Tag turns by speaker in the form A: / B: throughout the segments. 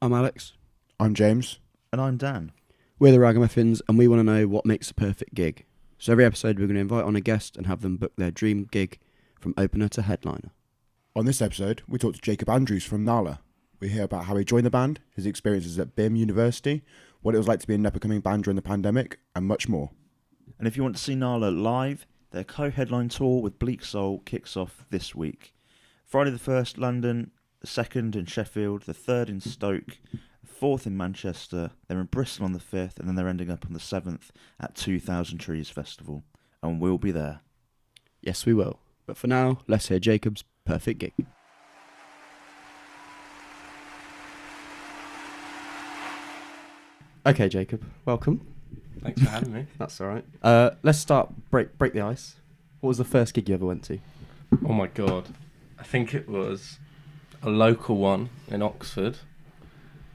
A: I'm Alex.
B: I'm James.
C: And I'm Dan.
A: We're the Ragamuffins, and we want to know what makes a perfect gig. So every episode we're going to invite on a guest and have them book their dream gig from opener to headliner.
B: On this episode, we talk to Jacob Andrews from Gnarlah. We hear about how he joined the band, his experiences at BIMM University, what it was like to be an up-and-coming band during the pandemic, and much more.
C: And if you want to see Gnarlah live, their co-headline tour with Bleak Soul kicks off this week. Friday the 1st, London, the 2nd in Sheffield, the 3rd in Stoke, the 4th in Manchester, they're in Bristol on the 5th, and then they're ending up on the 7th at 2000 Trees Festival. And we'll be there.
A: Yes, we will. But for now, let's hear Jacob's perfect gig. Okay, Jacob, welcome.
D: Thanks for having me.
A: That's all right. Let's start, break the ice. What was the first gig you ever went to?
D: Oh my god. I think it was a local one in Oxford.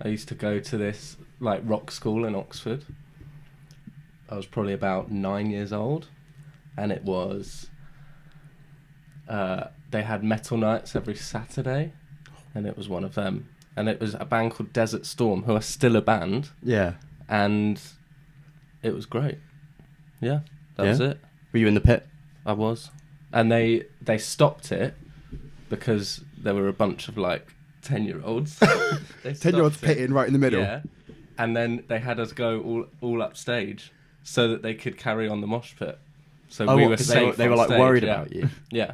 D: I used to go to this rock school in Oxford. I was probably about 9 years old, and it was they had metal nights every Saturday, and it was one of them. And it was a band called Desert Storm, who are still a band.
A: Yeah.
D: And it was great. Yeah, that was it.
A: Were you in the pit?
D: I was. And they stopped it because there were a bunch of 10-year-olds.
B: 10-year-olds pitting right in the middle.
D: Yeah. And then they had us go all upstage so that they could carry on the mosh pit. So we were safe.
A: They were
D: on stage,
A: worried
D: yeah.
A: about you.
D: Yeah.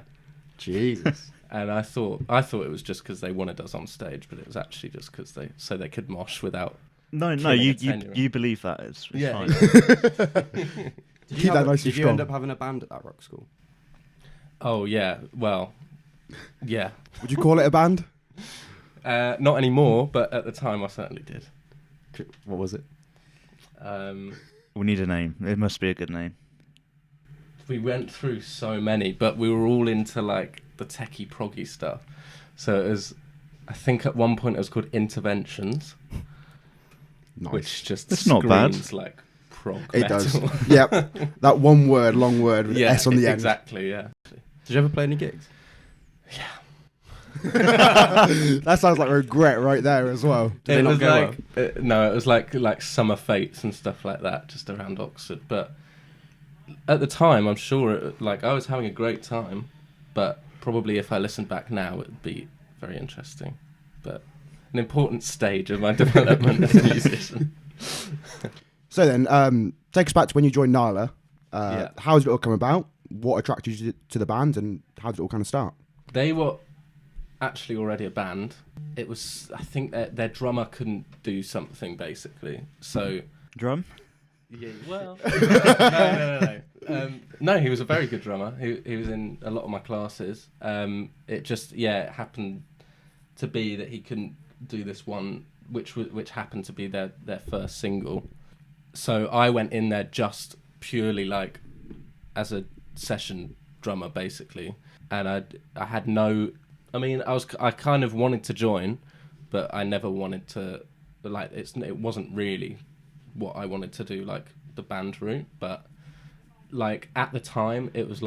A: Jesus.
D: And I thought it was just because they wanted us on stage, but it was actually just because they could mosh without.
C: No, you believe that. It's
D: yeah.
C: fine.
A: Did you end up having a band at that rock school?
D: Oh yeah. Well, yeah.
B: Would you call it a band?
D: Not anymore, but at the time I certainly did.
A: What was it?
C: We need a name. It must be a good name.
D: We went through so many, but we were all into the techie proggy stuff. So it was, I think at one point it was called Interventions,
B: Nice.
D: which just
C: That's not bad.
D: screams like prog
B: It
D: metal.
B: does. Yep. That one word, long word with
D: Yeah,
B: an S on the end.
D: exactly, yeah.
A: Did you ever play any gigs?
B: That sounds like regret right there as well.
A: Did they not go
D: no, it was like summer fates and stuff like that, just around Oxford. But at the time, I'm sure I was having a great time, but probably if I listened back now, it would be very interesting. But an important stage of my development as a musician.
B: So then, take us back to when you joined Gnarlah.
D: Yeah.
B: How did it all come about? What attracted you to the band, and how did it all kind of start?
D: They were actually already a band. It was, I think, their drummer couldn't do something basically. So
C: Drum?
D: yeah, well, no. No, he was a very good drummer. He was in a lot of my classes. It just it happened to be that he couldn't do this one, which happened to be their first single. So I went in there just purely as a session drummer basically, and I had no. I mean, I kind of wanted to join, but I never wanted to. It wasn't really what I wanted to do, the band route. But at the time, it was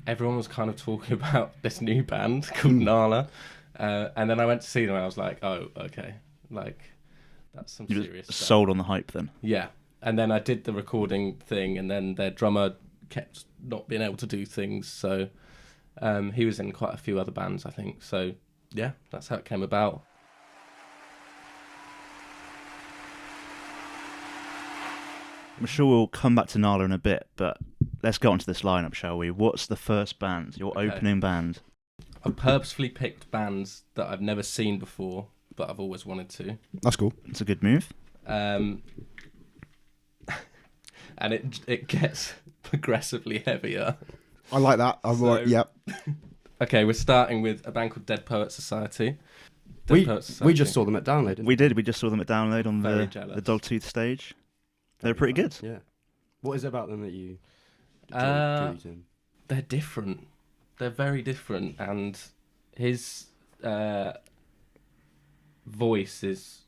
D: everyone was kind of talking about this new band called Gnarlah, and then I went to see them, and I was like, oh, okay, that's some
C: You
D: serious
C: were
D: stuff.
C: sold on the hype then.
D: Yeah, and then I did the recording thing, and then their drummer kept not being able to do things, so he was in quite a few other bands, I think. So yeah, that's how it came about.
C: I'm sure we'll come back to Gnarlah in a bit, but let's get onto this lineup, shall we? What's the first band, your opening band?
D: I've purposefully picked bands that I've never seen before, but I've always wanted to.
B: That's cool.
C: It's a good move.
D: And it gets progressively heavier.
B: I like that. Yep.
D: Okay, we're starting with a band called Dead Poets Society.
A: We just saw them at Download, didn't we?
C: We did. We just saw them at Download on
D: Very
C: the
D: jealous.
C: Dogtooth stage. They're pretty good.
A: Yeah. What is it about them that you drew you to?
D: They're different. They're very different, and his voice is...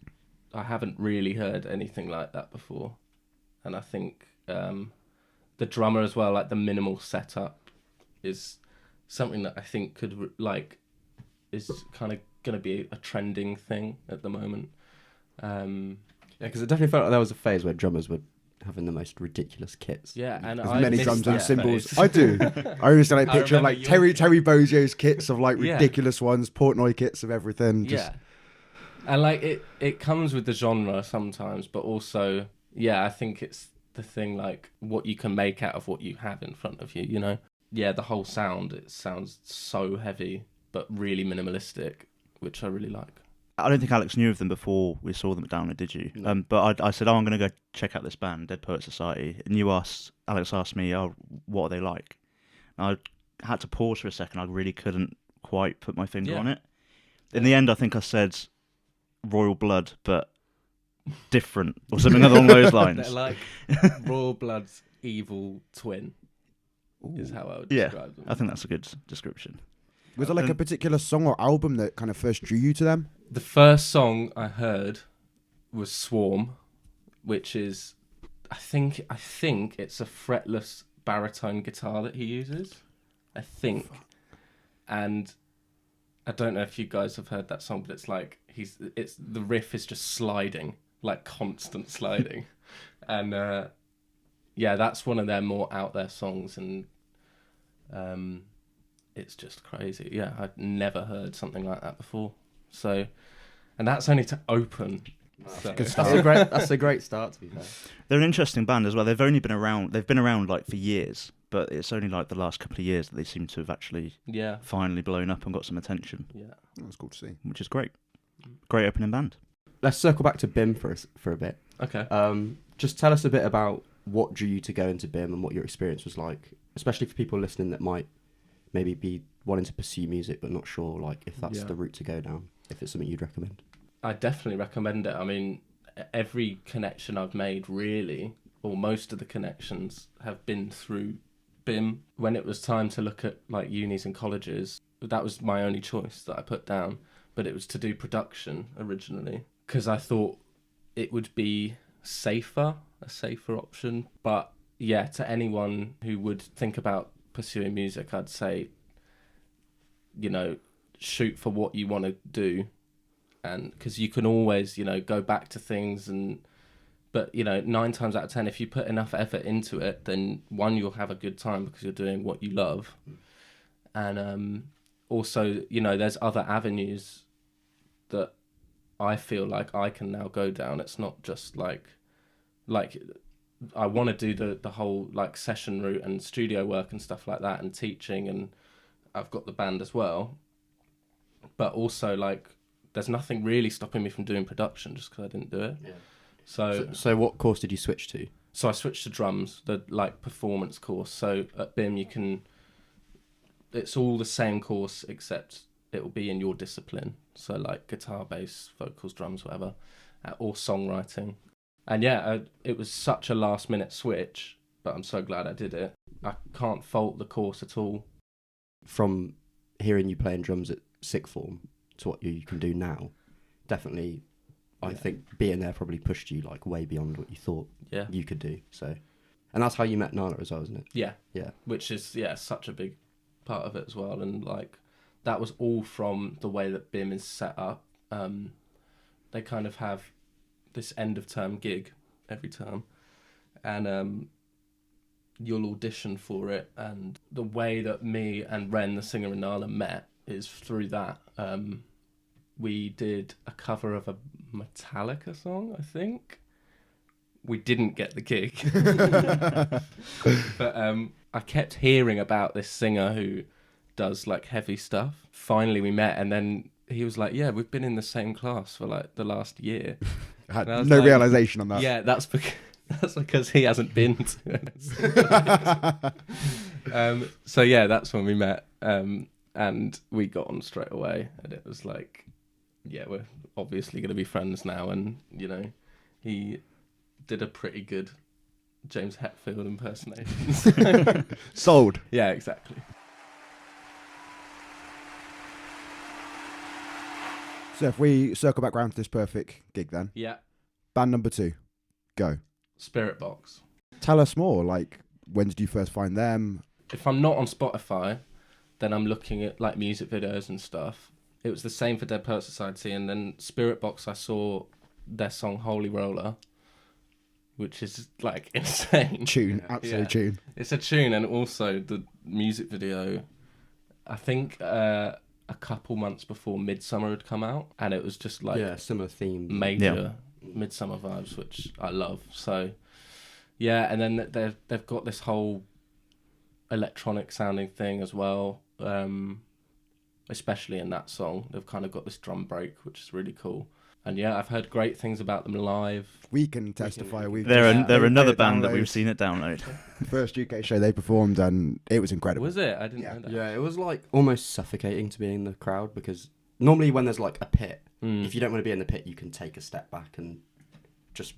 D: I haven't really heard anything like that before. And I think the drummer as well, the minimal setup is something that I think could is kind of going to be a trending thing at the moment.
A: Because it definitely felt like there was a phase where drummers were having the most ridiculous kits.
D: Yeah, and
B: As
D: I
B: many
D: missed
B: drums and
D: that
B: cymbals.
D: phase.
B: I do. I always like
D: I
B: picture of
D: remember
B: like
D: your
B: Terry Bozio's kits of like
D: Yeah.
B: ridiculous ones, Portnoy kits of everything. Just,
D: Yeah, and like it comes with the genre sometimes, but also I think it's the thing like what you can make out of what you have in front of you. You know, the whole sound, it sounds so heavy but really minimalistic, which I really like.
C: I don't think Alex knew of them before we saw them at Download, did you?
A: No.
C: But I said, I'm going to go check out this band, Dead Poet Society. And Alex asked me, what are they like? And I had to pause for a second. I really couldn't quite put my finger on it. In the end, I think I said Royal Blood, but different, or something along those lines.
D: They're like Royal Blood's evil twin, is how I would describe them.
C: I think that's a good description.
B: was there like a particular song or album that kind of first drew you to them?
D: The first song I heard was Swarm, which is, I think it's a fretless baritone guitar that he uses. I think. And I don't know if you guys have heard that song, but it's like the riff is just sliding, like constant sliding. And that's one of their more out there songs, and it's just crazy. Yeah, I'd never heard something like that before. So, and that's only to open. So.
A: That's a great start, to be fair.
C: They're an interesting band as well. They've been around like for years, but it's only like the last couple of years that they seem to have actually finally blown up and got some attention.
D: Yeah,
B: That's cool to see.
C: Which is great. Great opening band.
A: Let's circle back to BIMM for a bit.
D: Okay.
A: Just tell us a bit about what drew you to go into BIMM and what your experience was like, especially for people listening that might maybe be wanting to pursue music but not sure like if that's the route to go down, if it's something you'd recommend.
D: I definitely recommend it. I mean, every connection I've made, really, or most of the connections, have been through BIMM. When it was time to look at like unis and colleges, that was my only choice that I put down. But it was to do production originally, because I thought it would be a safer option. But yeah, to anyone who would think about pursuing music, I'd say, shoot for what you want to do. And because you can always, go back to things, but 9 times out of 10, if you put enough effort into it, then one, you'll have a good time because you're doing what you love, and also, there's other avenues that I feel like I can now go down. It's not just like I want to do the whole like session route and studio work and stuff like that and teaching, and I've got the band as well, but also like. There's nothing really stopping me from doing production just because I didn't do it. Yeah. So
A: what course did you switch to?
D: So I switched to drums, the like performance course. So at BIMM it's all the same course except it will be in your discipline. So like guitar, bass, vocals, drums, whatever, or songwriting. And it was such a last minute switch, but I'm so glad I did it. I can't fault the course at all.
A: From hearing you playing drums at sixth form to what you can do now, definitely I think being there probably pushed you like way beyond what you thought you could do. So, and that's how you met Gnarlah as well, isn't it? Yeah
D: Which is such a big part of it as well, and like that was all from the way that BIMM is set up. They kind of have this end of term gig every term, and you'll audition for it, and the way that me and Ren, the singer in Gnarlah, met is through that. We did a cover of a Metallica song, I think. We didn't get the gig. But I kept hearing about this singer who does like heavy stuff. Finally we met, and then he was like, yeah, we've been in the same class for like the last year.
B: I had no realisation on that.
D: Yeah, that's because he hasn't been to it. So yeah, that's when we met. And we got on straight away, and it was like, we're obviously going to be friends now. And he did a pretty good James Hetfield impersonation.
B: Sold.
D: Yeah, exactly.
B: So if we circle back round to this perfect gig then.
D: Yeah.
B: Band number 2, go.
D: Spiritbox.
B: Tell us more, like when did you first find them?
D: If I'm not on Spotify, then I'm looking at like music videos and stuff. It was the same for Dead Poet Society, and then Spiritbox I saw their song Holy Roller, which is like insane.
B: Tune, absolute tune.
D: It's a tune, and also the music video, I think a couple months before Midsummer had come out, and it was just like
A: similar theme,
D: major Midsummer vibes, which I love. So yeah, and then they've got this whole electronic sounding thing as well, especially in that song. They've kind of got this drum break, which is really cool. And yeah, I've heard great things about them live.
B: We can testify.
C: They're another band that we've seen at Download.
B: First UK show they performed, and it was incredible.
D: Was it? I didn't know that.
A: Yeah, it was like almost suffocating to be in the crowd, because normally when there's like a pit, if you don't want to be in the pit, you can take a step back and just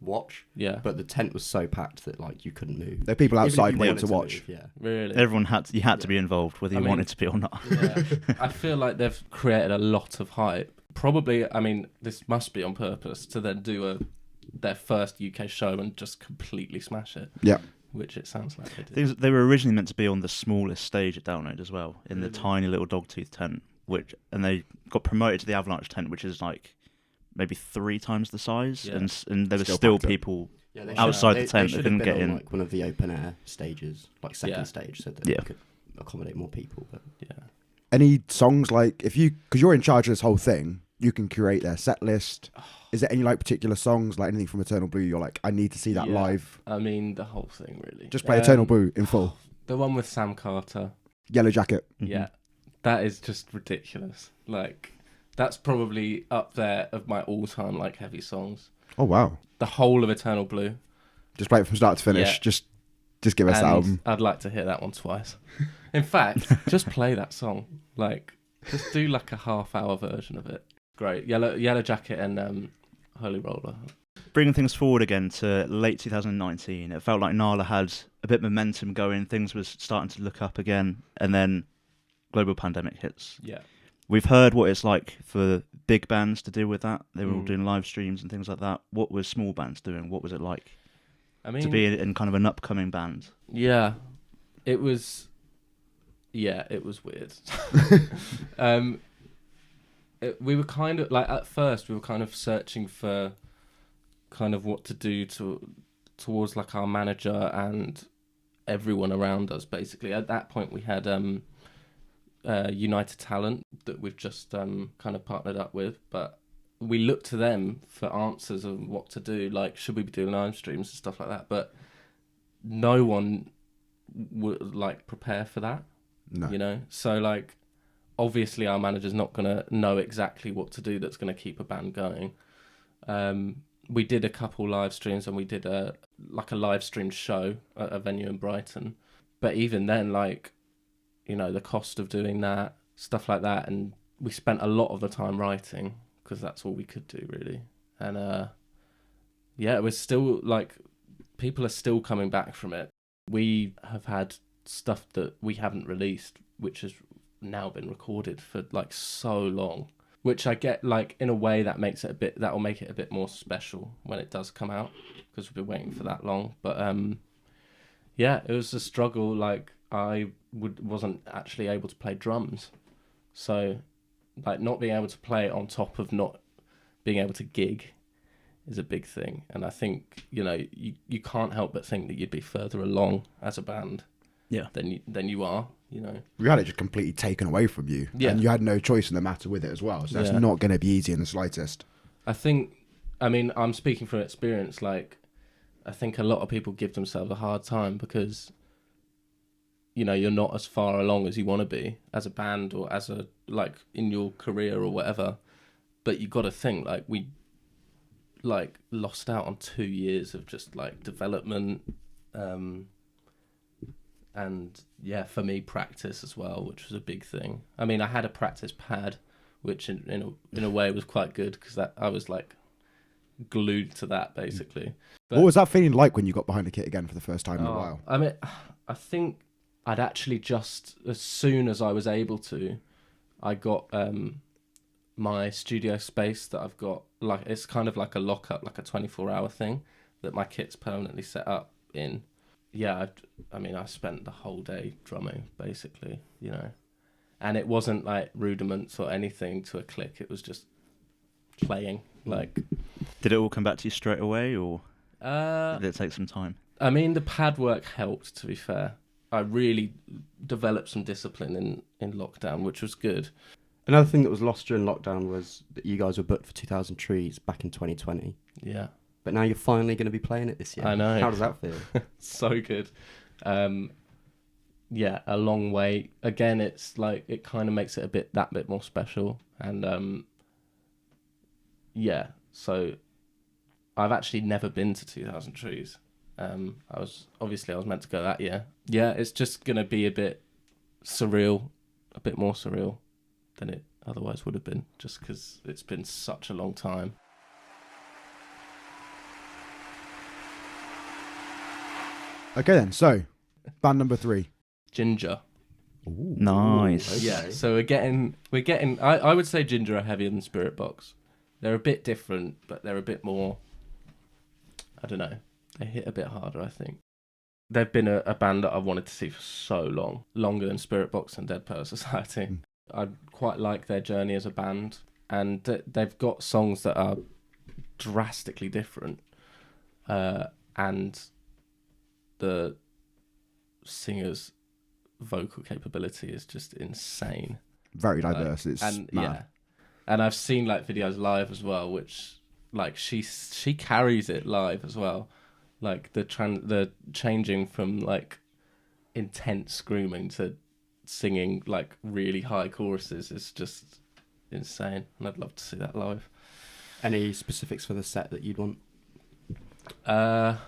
A: watch.
D: Yeah.
A: But the tent was so packed that like you couldn't move.
B: There are people outside waiting to watch.
A: Move, yeah.
D: Really?
C: Everyone had to be involved, whether you wanted to be or not.
D: Yeah. I feel like they've created a lot of hype. Probably, I mean, this must be on purpose to then do their first UK show and just completely smash it.
B: Yeah.
D: Which it sounds like they did.
C: They were originally meant to be on the smallest stage at Download as well, in the tiny little dogtooth tent, and they got promoted to the Avalanche tent, which is like maybe 3 times the size, and there were still people outside the tent that couldn't get in.
A: Like one of the open air stages, like second stage, so that they could accommodate more people. But
B: any songs like because you're in charge of this whole thing, you can curate their set list. Is there any like particular songs, like anything from Eternal Blue, you're like, I need to see that live?
D: I mean, the whole thing really.
B: Just play Eternal Blue in full.
D: The one with Sam Carter.
B: Yellow Jacket.
D: Yeah, that is just ridiculous. Like, that's probably up there of my all-time like heavy songs.
B: Oh wow!
D: The whole of Eternal Blue.
B: Just play it from start to finish.
D: Yeah.
B: Just give us the album.
D: I'd like to hear that one twice. In fact, just play that song. Like, just do like a half-hour version of it. Great. Yellow Jacket and Holy Roller.
C: Bringing things forward again to late 2019, it felt like Gnarlah had a bit of momentum going. Things was starting to look up again, and then global pandemic hits.
D: Yeah.
C: We've heard what it's like for big bands to deal with that. They were all doing live streams and things like that. What were small bands doing? What was it like to be in kind of an upcoming band?
D: Yeah, it was weird. We were kind of like, at first we were kind of searching for kind of what to do towards like our manager and everyone around us. Basically, at that point we had United Talent that we've just kind of partnered up with, but we looked to them for answers of what to do, like should we be doing live streams and stuff like that, but no one would like prepare for that.
B: No.
D: You know, so like obviously our manager's not going to know exactly what to do that's going to keep a band going. We did a couple live streams, and we did a live stream show at a venue in Brighton, but even then, like, you know, the cost of doing that, stuff like that, and we spent a lot of the time writing because that's all we could do really. And it was still like, people are still coming back from it. We have had stuff that we haven't released, which has now been recorded for like so long, which I get, like, in a way that will make it a bit more special when it does come out, because we've been waiting for that long. But it was a struggle. Like, I wasn't actually able to play drums, so like not being able to play on top of not being able to gig is a big thing. And I think, you know, you can't help but think that you'd be further along as a band than you are, you know.
B: You had it just completely taken away from you, and you had no choice in the matter with it as well, so that's not going to be easy in the slightest.
D: I mean, I'm speaking from experience. Like, I think a lot of people give themselves a hard time because, you know, you're not as far along as you want to be as a band or as a, like, in your career or whatever. But you got to think, like, we like lost out on 2 years of just like development, and for me, practice as well, which was a big thing. I mean, I had a practice pad, which in a way was quite good, because that I was like glued to that basically. But
B: what was that feeling like when you got behind the kit again for the first time in a while?
D: I mean, I think I'd actually just, as soon as I was able to, I got my studio space that I've got, like, it's kind of like a lockup, like a 24-hour thing that my kit's permanently set up in. Yeah, I spent the whole day drumming, basically, you know. And it wasn't like rudiments or anything to a click. It was just playing. Like,
C: did it all come back to you straight away, or
D: did
C: it take some time?
D: I mean, the pad work helped, to be fair. I really developed some discipline in lockdown, which was good.
A: Another thing that was lost during lockdown was that you guys were booked for 2000 Trees back in 2020.
D: Yeah.
A: But now you're finally going to be playing it this year.
D: I know.
A: How does that feel?
D: So good. Yeah, a long way. Again, it's like, it kind of makes it that bit more special. And yeah, so I've actually never been to 2000 Trees. I was meant to go that year. Yeah, it's just going to be a bit surreal, a bit more surreal than it otherwise would have been, just because it's been such a long time.
B: Okay then, so band number 3.
D: Ginger.
B: Ooh.
C: Nice.
A: Okay.
D: Yeah, so we're getting. I would say Ginger are heavier than Spiritbox. They're a bit different, but they're a bit more. I don't know. They hit a bit harder, I think. They've been a band that I've wanted to see for so long, longer than Spiritbox and Dead Poet Society. I quite like their journey as a band, and they've got songs that are drastically different, and the singer's vocal capability is just insane.
B: Very diverse. It's
D: and
B: mad.
D: yeah, and I've seen like videos live as well, which like she carries it live as well. Like the changing from like intense screaming to singing like really high choruses is just insane, and I'd love to see that live.
A: Any specifics for the set that you'd want?
D: I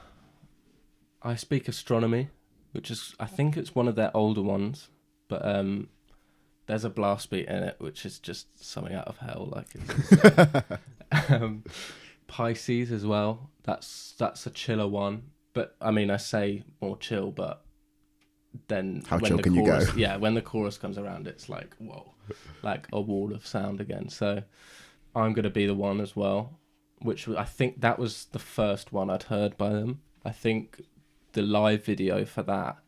D: Speak Astronomy, which is, I think it's one of their older ones, but there's a blast beat in it which is just something out of hell. Like it's Pisces as well. That's a chiller one, but I mean, I say more chill, but then
B: how
D: when
B: chill
D: the
B: can
D: chorus,
B: you go?
D: Yeah, when the chorus comes around, it's like whoa, like a wall of sound again. So I'm gonna be the one as well, which I think that was the first one I'd heard by them. I think the live video for that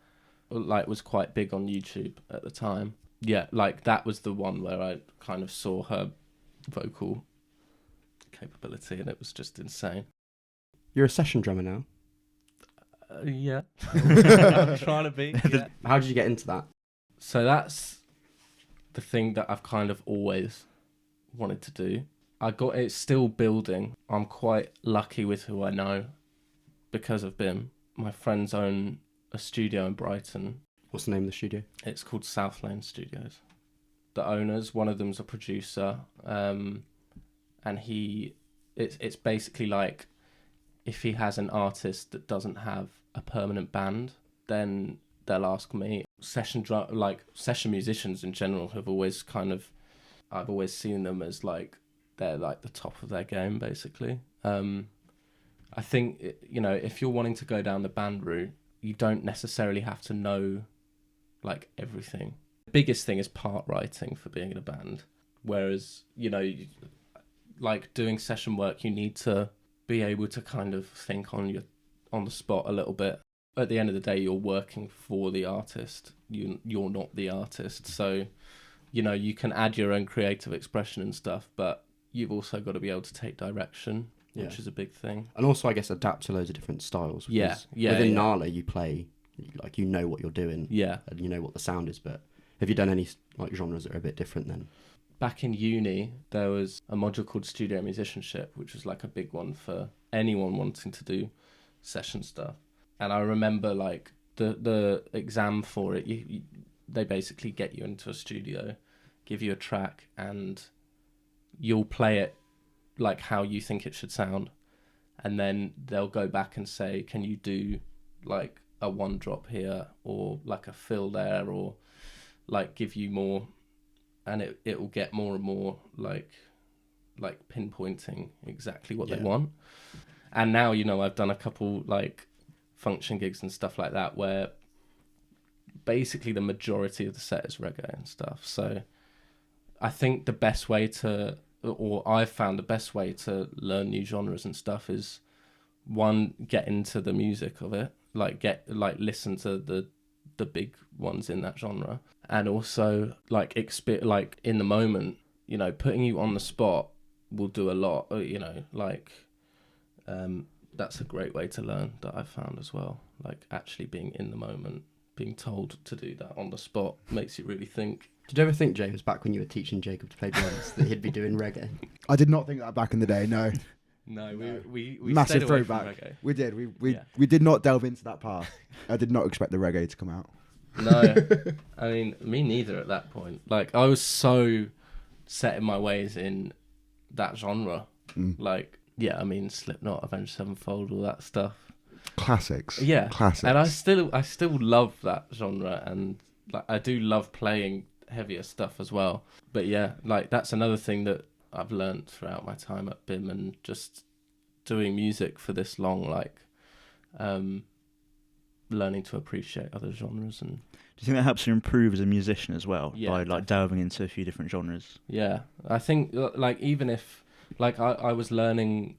D: like was quite big on YouTube at the time. Yeah, like that was the one where I kind of saw her vocal capability, and it was just insane.
A: You're a session drummer now.
D: Yeah. I'm trying to be. Yeah.
A: How did you get into that?
D: So that's the thing that I've kind of always wanted to do. It's still building. I'm quite lucky with who I know because of BIMM. My friends own a studio in Brighton.
A: What's the name of the studio?
D: It's called South Lane Studios. The owners, one of them's a producer, and it's basically like if he has an artist that doesn't have a permanent band, then they'll ask me. Session musicians in general have always I've always seen them as like they're like the top of their game basically. I think if you're wanting to go down the band route, you don't necessarily have to know like everything. The biggest thing is part writing for being in a band, whereas like doing session work, you need to be able to kind of think on the spot a little bit. At the end of the day, you're working for the artist. You're not the artist, so you can add your own creative expression and stuff, but you've also got to be able to take direction, which is a big thing.
A: And also, I guess, adapt to loads of different styles.
D: Yeah.
A: Within Gnarlah, you play like you know what you're doing.
D: Yeah.
A: And you know what the sound is. But have you done any like genres that are a bit different then?
D: Back in uni, there was a module called Studio Musicianship, which was like a big one for anyone wanting to do session stuff. And I remember like the exam for it, they basically get you into a studio, give you a track, and you'll play it like how you think it should sound. And then they'll go back and say, can you do like a one drop here, or like a fill there, or like give you more, and it will get more and more like pinpointing exactly what they want. And now I've done a couple like function gigs and stuff like that where basically the majority of the set is reggae and stuff. So I think the best way to, or I've found the best way to learn new genres and stuff is, one, get into the music of it, listen to the big ones in that genre, and also like in the moment, putting you on the spot will do a lot. Like that's a great way to learn that I've found as well. Like actually being in the moment, being told to do that on the spot makes you really think.
A: Did you ever think, James, back when you were teaching Jacob to play drums, that he'd be doing reggae?
B: I did not think that back in the day. No.
D: No, we
B: Massive
D: stayed away from
B: throwback.
D: reggae.
B: We did. We did not delve into that path. I did not expect the reggae to come out.
D: No, I mean, me neither at that point. Like, I was so set in my ways in that genre. Like, yeah, I mean, Slipknot, Avenged Sevenfold, all that stuff.
B: Classics.
D: Yeah,
B: classics.
D: and I still love that genre, and like I do love playing heavier stuff as well. But yeah, like that's another thing that I've learned throughout my time at BIMM and just doing music for this long, like learning to appreciate other genres. And
C: do you think that helps you improve as a musician as well,
D: Yeah,
C: by like delving into a few different genres?
D: yeah, I think like even if like I was learning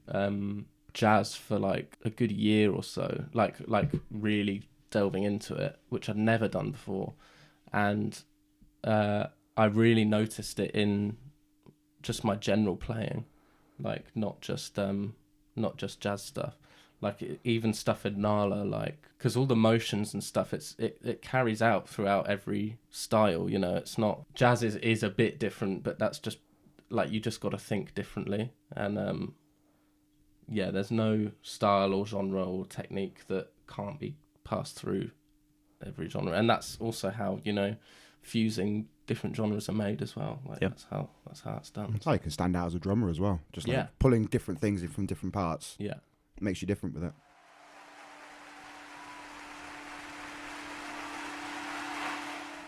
D: jazz for like a good year or so, like really delving into it, which I'd never done before, and I really noticed it in just my general playing, like not just jazz stuff, like even stuff in Gnarlah, like because all the motions and stuff, it carries out throughout every style. It's not jazz is a bit different, but that's just like you just got to think differently, and yeah, there's no style or genre or technique that can't be passed through every genre, and that's also how fusing different genres are made as well. Like that's how it's done.
B: It's like you can stand out as a drummer as well. Just like
D: Yeah.
B: pulling different things in from different parts.
D: Yeah.
B: Makes you different with it.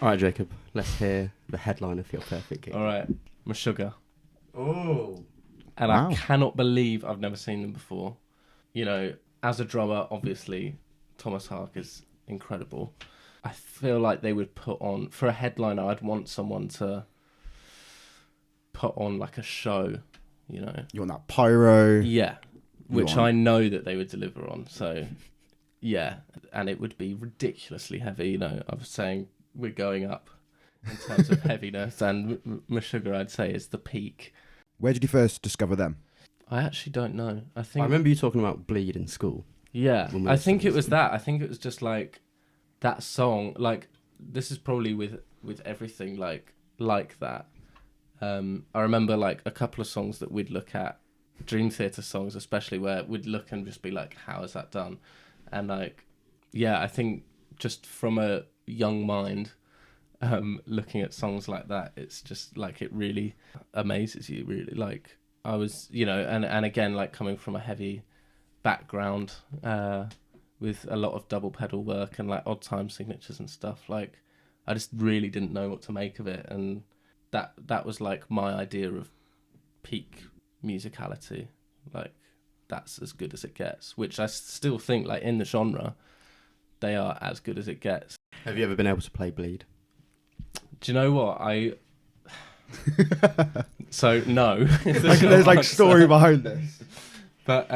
A: All right, Jacob, let's hear the headline of your perfect gig.
D: All right, MESHUGGAH.
A: Oh.
D: And
B: Wow.
D: I cannot believe I've never seen them before. As a drummer, obviously, Thomas Hark is incredible. I feel like they would put on, for a headliner, I'd want someone to put on like a show,
B: You want that pyro.
D: Yeah, which
B: want-
D: I know that they would deliver on. So, yeah, and it would be ridiculously heavy. I was saying we're going up in terms of heaviness, and MESHUGGAH, I'd say, is the peak.
B: Where did you first discover them?
D: I actually don't know. I
A: I remember you talking about Bleed in school.
D: Yeah,
A: when we
D: I
A: were
D: think it was
A: studying.
D: that. I think it was just like that song. Like this is probably with everything like that. I remember like a couple of songs that we'd look at, Dream Theater songs especially, where we'd look and just be like, how is that done? And like, yeah, I think just from a young mind, looking at songs like that, it's just like it really amazes you. Really, like I was, and again, like coming from a heavy background with a lot of double pedal work and like odd time signatures and stuff, like I just really didn't know what to make of it, and that was like my idea of peak musicality. Like that's as good as it gets, which I still think like in the genre they are as good as it gets.
A: Have you ever been able to play Bleed?
D: Do you know what so no.
B: There's like story behind this.
D: But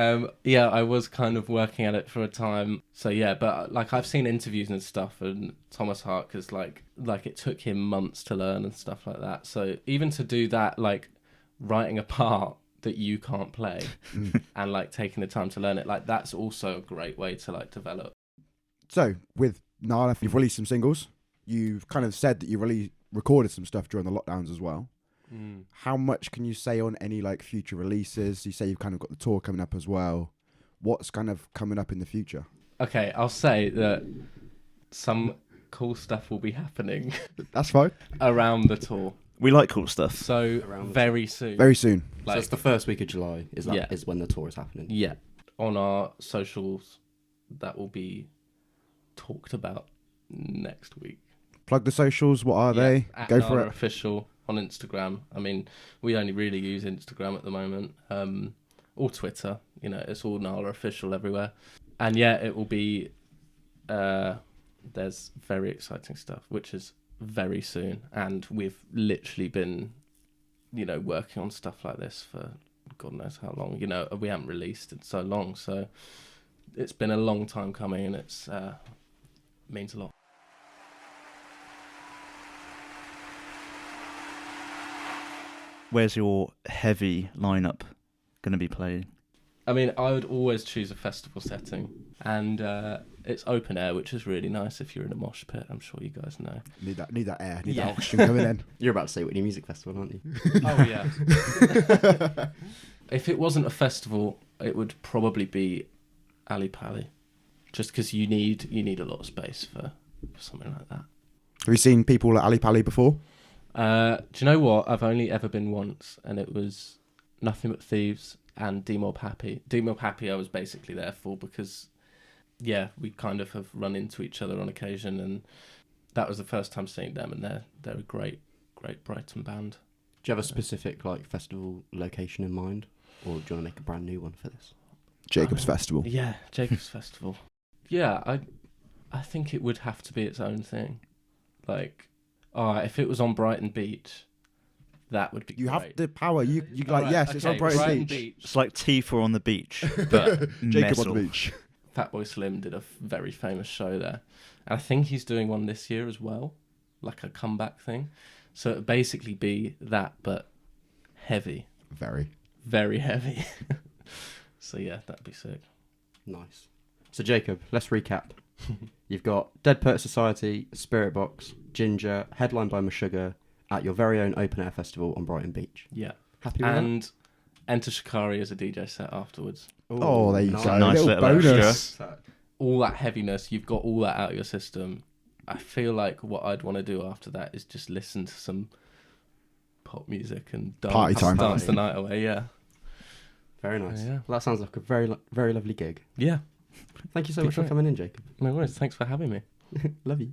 D: yeah, I was kind of working at it for a time. So yeah, but like I've seen interviews and stuff, and Thomas Hark is like it took him months to learn and stuff like that. So even to do that, like writing a part that you can't play and like taking the time to learn it, like that's also a great way to like develop.
B: So with Gnarlah, you've released some singles. You've kind of said that you really recorded some stuff during the lockdowns as well. How much can you say on any like future releases? You say you've kind of got the tour coming up as well. What's kind of coming up in the future?
D: Okay, I'll say that some cool stuff will be happening
B: That's fine.
D: around the tour.
C: We like cool stuff.
D: So
A: Around the
D: very soon.
B: Very soon.
A: So it's the first week of July. Is
D: Yeah.
A: when the tour is happening?
D: Yeah, on our socials, that will be talked about next week.
B: Plug the socials. What are they?
D: At
B: Go for
D: Gnarlah
B: it.
D: Official on Instagram. I mean, we only really use Instagram at the moment, or Twitter. It's all Gnarlah Official everywhere. And yeah, it will be. There's very exciting stuff, which is very soon, and we've literally been, working on stuff like this for God knows how long. We haven't released in so long, so it's been a long time coming, and it's means a lot.
C: where's your heavy lineup going to be playing?
D: I mean, I would always choose a festival setting, and it's open air, which is really nice if you're in a mosh pit. I'm sure you guys know.
B: Need that air, need that oxygen coming in.
A: You're about to say Whitney Music Festival, aren't you?
D: Oh yeah. If it wasn't a festival, it would probably be Ali Pali, just because you need a lot of space for something like that.
B: Have you seen people at Ali Pali before?
D: Do you know what? I've only ever been once, and it was Nothing But Thieves and D-Mob Happy. D-Mob Happy I was basically there for because, yeah, we kind of have run into each other on occasion, and that was the first time seeing them, and they're a great Brighton band.
A: Do you have a specific like festival location in mind, or do you want to make a brand new one for this?
B: Jacob's Festival.
D: Yeah, Jacob's Festival. Yeah, I think it would have to be its own thing. Like, if it was on Brighton Beach, that would be
B: You
D: great.
B: have the power. You like,
D: Right,
B: yes, it's on Brighton Beach.
C: It's like Tifa on the beach, but
B: Jacob
C: metal.
B: on the beach.
D: Fatboy Slim did a very famous show there. And I think he's doing one this year as well, like a comeback thing. So it'd basically be that, but heavy.
B: Very.
D: Very heavy. So yeah, that'd be sick.
A: Nice. So Jacob, let's recap. You've got Dead Poet Society, Spiritbox, Ginger, headlined by MESHUGGAH, at your very own open air festival on Brighton Beach.
D: Yeah.
A: Happy with
D: And Enter Shikari as a DJ set afterwards.
A: that?
B: Oh, there you
A: nice.
B: go.
C: Nice
B: little
C: little
B: bonus.
D: All that heaviness, you've got all that out of your system. I feel like what I'd want to do after that is just listen to some pop music and
B: Party time.
D: dance the night away. Yeah.
A: Very nice.
D: Yeah.
A: Well, that sounds like a very, very lovely gig.
D: Yeah.
A: Thank you so
D: Be
A: much for
D: great.
A: coming in, Jacob.
D: No worries. Thanks for having me.
A: Love you.